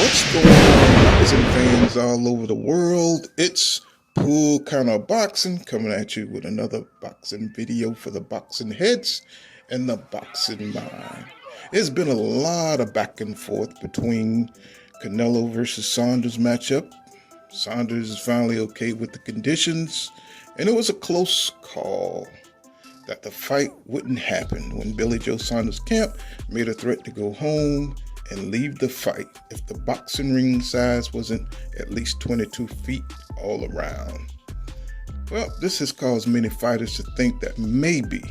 What's going on, boxing fans all over the world? It's Pool Counter Boxing coming at you with another boxing video for the boxing heads and the boxing mind. It's been a lot of back and forth between Canelo versus Saunders matchup. Saunders is finally okay with the conditions, and it was a close call that the fight wouldn't happen when Billy Joe Saunders' camp made a threat to go home and leave the fight if the boxing ring size wasn't at least 22 feet all around. Well, this has caused many fighters to think that maybe,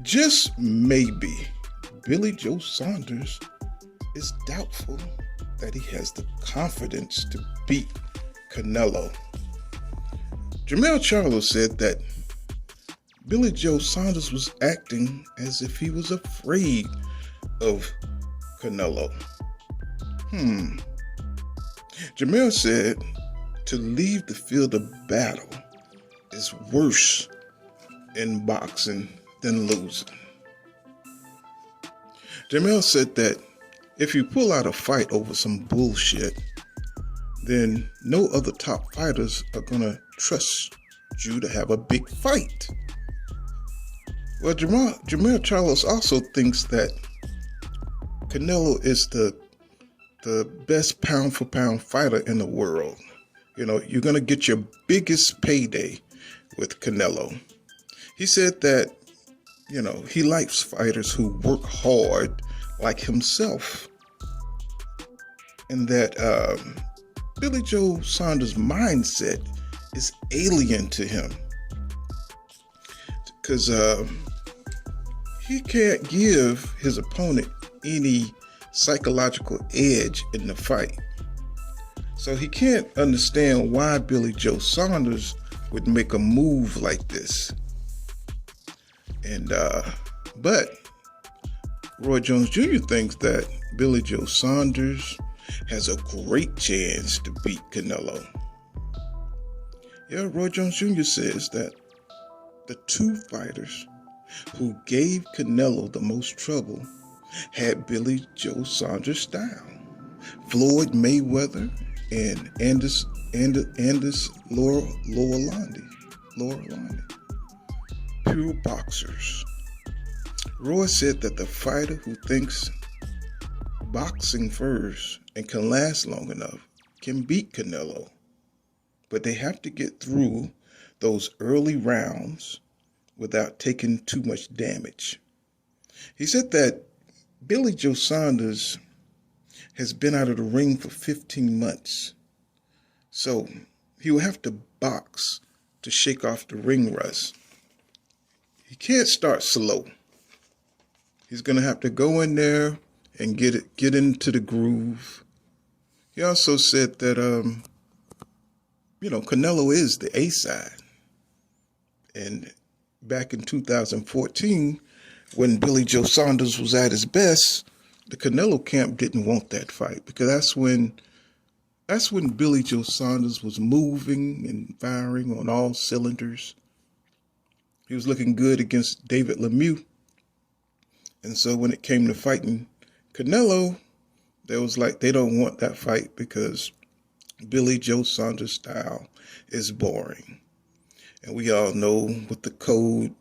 just maybe, Billy Joe Saunders is doubtful that he has the confidence to beat Canelo. Jermell Charlo said that Billy Joe Saunders was acting as if he was afraid of Canelo. Jermell said to leave the field of battle is worse in boxing than losing. Jermell said that if you pull out a fight over some bullshit, then no other top fighters are going to trust you to have a big fight. Well, Jermell Charlo also thinks that Canelo is the best pound for pound fighter in the world. You know, you're going to get your biggest payday with Canelo. He said that, you know, he likes fighters who work hard like himself. And that Billy Joe Saunders' mindset is alien to him. Because he can't give his opponent any psychological edge in the fight. So he can't understand why Billy Joe Saunders would make a move like this. And but Roy Jones Jr. thinks that Billy Joe Saunders has a great chance to beat Canelo. Yeah, Roy Jones Jr. says that the two fighters who gave Canelo the most trouble had Billy Joe Saunders' style. Floyd Mayweather and Anders Laurelandi. Pure boxers. Roy said that the fighter who thinks boxing first and can last long enough can beat Canelo. But they have to get through those early rounds without taking too much damage. He said that Billy Joe Saunders has been out of the ring for 15 months. So he will have to box to shake off the ring rust. He can't start slow. He's going to have to go in there and get into the groove. He also said that, Canelo is the A-side. And back in 2014, when Billy Joe Saunders was at his best, the Canelo camp didn't want that fight because that's when Billy Joe Saunders was moving and firing on all cylinders. He was looking good against David Lemieux. And so when it came to fighting Canelo, there was like they don't want that fight because Billy Joe Saunders' style is boring. And we all know what the code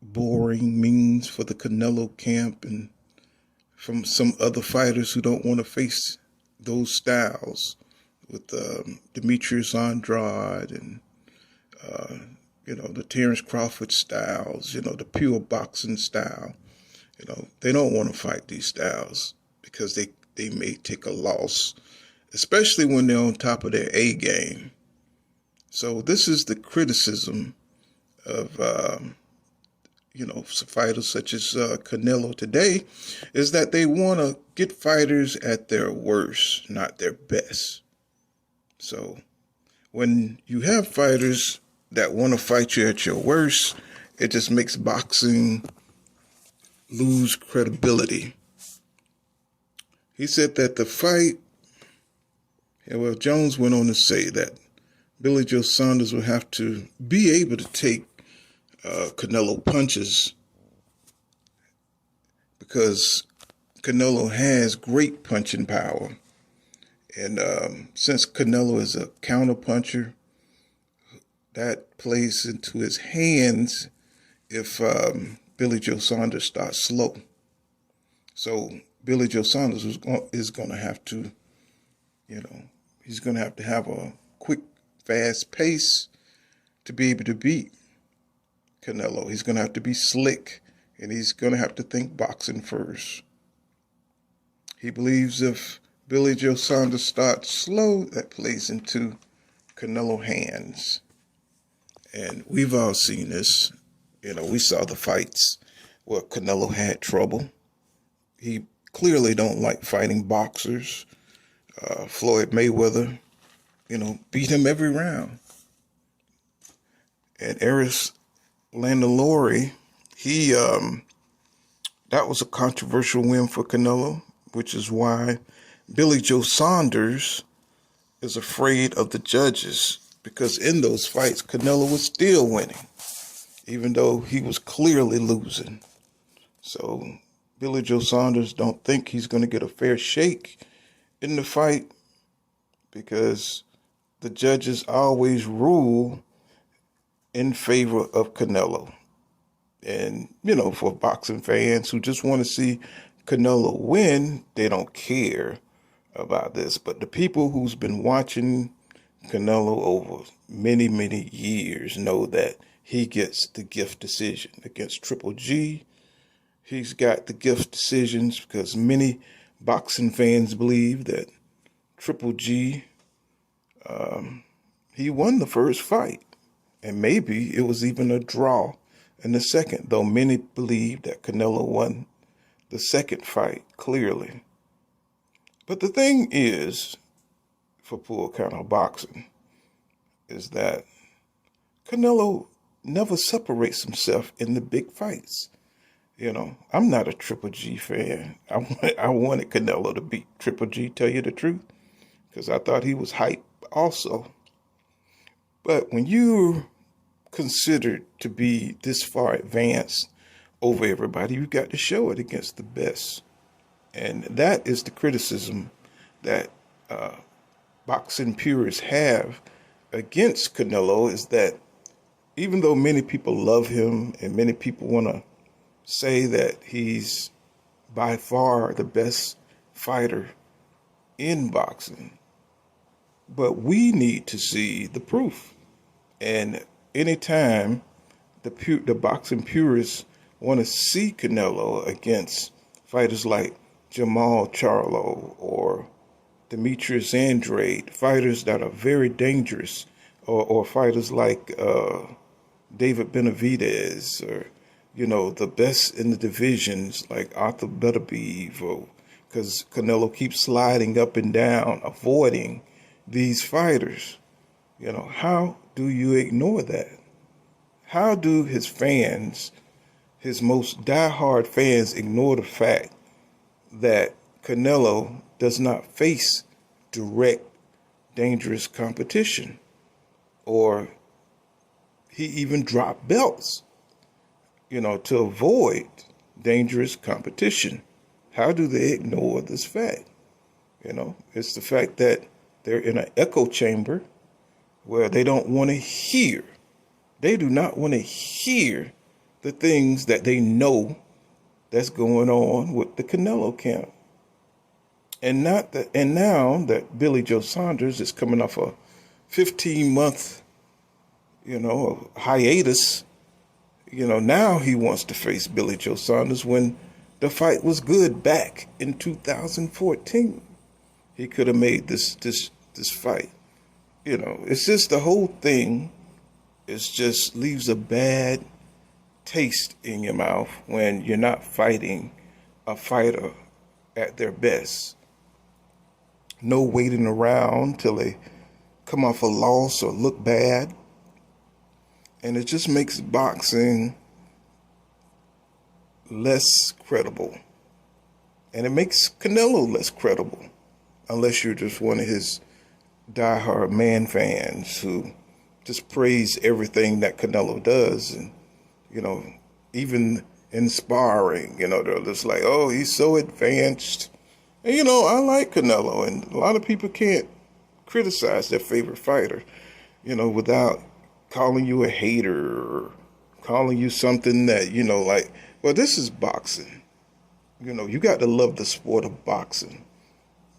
boring means for the Canelo camp and from some other fighters who don't want to face those styles with Demetrius Andrade and, the Terrence Crawford styles, the pure boxing style. They don't want to fight these styles because they may take a loss, especially when they're on top of their A game. So this is the criticism of, fighters such as Canelo today, is that they want to get fighters at their worst, not their best. So when you have fighters that want to fight you at your worst, it just makes boxing lose credibility. He said that the fight, Jones went on to say that Billy Joe Saunders will have to be able to take Canelo punches because Canelo has great punching power. And since Canelo is a counterpuncher, that plays into his hands if Billy Joe Saunders starts slow. So Billy Joe Saunders is going to have to, he's going to have a quick, fast pace to be able to beat Canelo. He's going to have to be slick, and he's going to have to think boxing first. He believes if Billy Joe Saunders starts slow, that plays into Canelo hands. And we've all seen this. We saw the fights where Canelo had trouble. He clearly don't like fighting boxers. Floyd Mayweather, beat him every round. And Eris Landalori, that was a controversial win for Canelo, which is why Billy Joe Saunders is afraid of the judges, because in those fights, Canelo was still winning, even though he was clearly losing. So Billy Joe Saunders don't think he's going to get a fair shake in the fight, because the judges always rule in favor of Canelo. And, for boxing fans who just want to see Canelo win, they don't care about this. But the people who's been watching Canelo over many, many years know that he gets the gift decision. Against Triple G, he's got the gift decisions because many boxing fans believe that Triple G, he won the first fight. And maybe it was even a draw in the second, though many believe that Canelo won the second fight clearly. But the thing is, for full counter boxing, is that Canelo never separates himself in the big fights. I'm not a Triple G fan. I wanted Canelo to beat Triple G, tell you the truth, because I thought he was hype also. But when you're considered to be this far advanced over everybody, you got to show it against the best. And that is the criticism that boxing purists have against Canelo, is that even though many people love him and many people want to say that he's by far the best fighter in boxing, but we need to see the proof. And anytime the boxing purists want to see Canelo against fighters like Jermell Charlo or Demetrius Andrade, fighters that are very dangerous, or fighters like David Benavidez, or the best in the divisions like Arthur Beterbiev, because Canelo keeps sliding up and down, avoiding these fighters. How do you ignore that? How do his fans, his most diehard fans, ignore the fact that Canelo does not face direct, dangerous competition, or he even dropped belts, to avoid dangerous competition? How do they ignore this fact? It's the fact that they're in an echo chamber where they don't want to hear. They do not want to hear the things that they know that's going on with the Canelo camp. And now that Billy Joe Saunders is coming off a 15-month, hiatus, now he wants to face Billy Joe Saunders when the fight was good back in 2014. He could have made this fight. It's just the whole thing. It just leaves a bad taste in your mouth when you're not fighting a fighter at their best. No waiting around till they come off a loss or look bad. And it just makes boxing less credible. And it makes Canelo less credible, unless you're just one of his diehard man fans who just praise everything that Canelo does. And, even in sparring, they're just like, oh, he's so advanced And, you know, I like Canelo, and a lot of people can't criticize their favorite fighter, you know, without calling you a hater or calling you something that, you know, like, well, this is boxing. You know, you got to love the sport of boxing.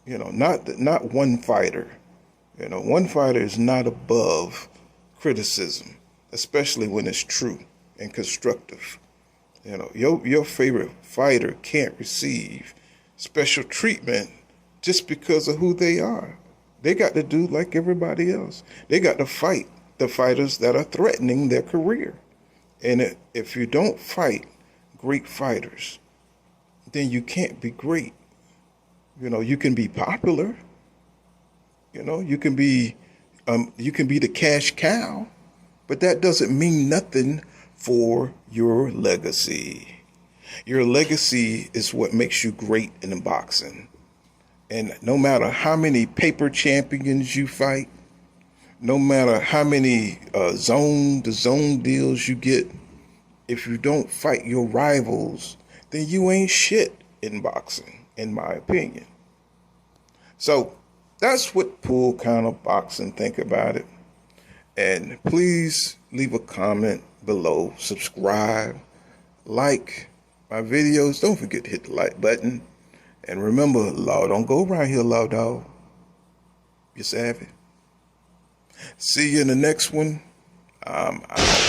You know, not one fighter. You know, one fighter is not above criticism, especially when it's true and constructive. You know, your favorite fighter can't receive special treatment just because of who they are. They got to do like everybody else. They got to fight the fighters that are threatening their career. And if you don't fight great fighters, then you can't be great. You know, you can be popular. You know, you can be the cash cow, but that doesn't mean nothing for your legacy. Your legacy is what makes you great in boxing. And no matter how many paper champions you fight, no matter how many zone deals you get, if you don't fight your rivals, then you ain't shit in boxing, in my opinion. So that's what Pool Counter Boxing think about it. And please leave a comment below, subscribe, like my videos. Don't forget to hit the like button. And remember, law don't go around here, law dog. You savvy? See you in the next one. I'm out.